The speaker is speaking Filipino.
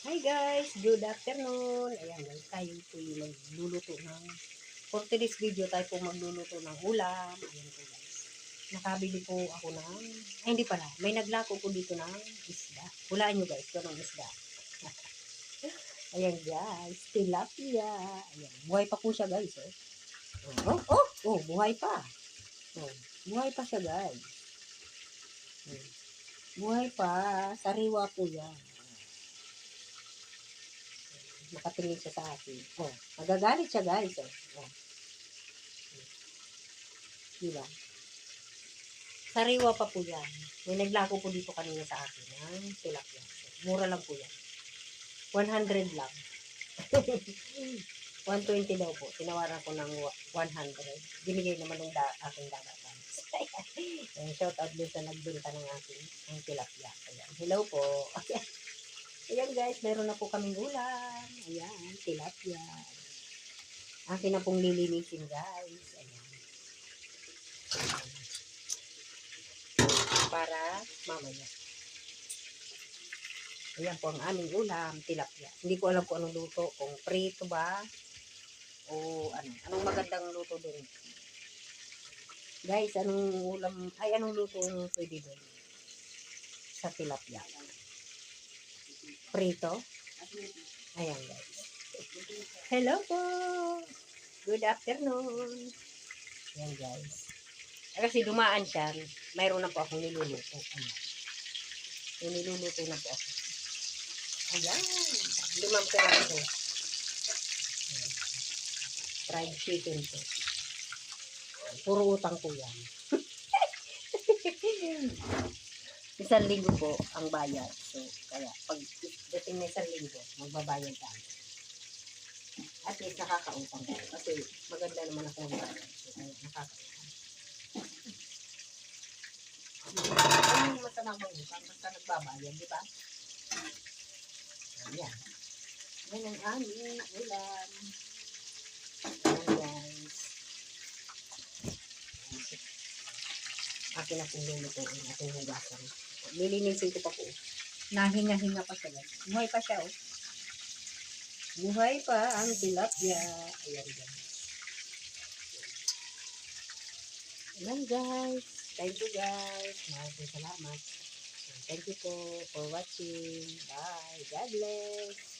Hi guys, good afternoon. Ayan guys, tayo po yung magluluto ng, for today's video tayo po magluluto ng ulam. Ayan po guys. Nakabili po ako ng, ay hindi pala, may naglako po dito ng isda. Hulaan nyo guys, ito ng isda. Ayan guys, tilapia. Ayan, buhay pa po siya guys. Buhay pa. Oh, buhay pa siya guys. Buhay pa, sariwa po yan. Nakatingin siya sa akin. Magagalit siya guys. Diba? Sariwa pa po yan. May naglako po dito kanina sa akin ng tilapia. Mura lang po yan. 100 lang. 120 daw po. Tinawaran ko ng 100. Binigay naman ng aking dagatan. Shout out din sa nagbenta ng aking ng tilapia. Ayan. Hello po. Ayan guys, meron na po kaming ulam. Ayan, tilapia. Akin na pong lilinisin guys. Ayan. Para mamaya. Ayan po ang aming ulam, tilapia. Hindi ko alam kung anong luto, kung prito ba o anong magandang luto doon. Guys, anong luto ang pwede doon sa tilapia? Prito? Ayan guys. Hello po! Good afternoon! Ayan guys. Kasi dumaan siya, mayroon na po akong niluluto. Ayan. Yung niluluto na po ako. Ayan. 5 peraso. Fried chicken po. Puro utang po yan. 1 linggo po ang bayad. So, kaya pag dating na 1 linggo, magbabayad tayo. At least nakakautang ko. Kasi maganda naman ako magbayad. So, kaya nakakautang. Ano masama mo utang? Basta nagbabayad, di ba? Ayan. Yan ang aming ulam. Ayan guys. Akin na pong lulutuin. Aking hugasan. Lilinisin ko pa po. Nahinga-hinga pa siya guys. Buhay pa siya oh. Buhay pa ang tilapia. Ayan guys. Ayan guys. Thank you guys. Maraming salamat. Thank you po for watching. Bye. God bless.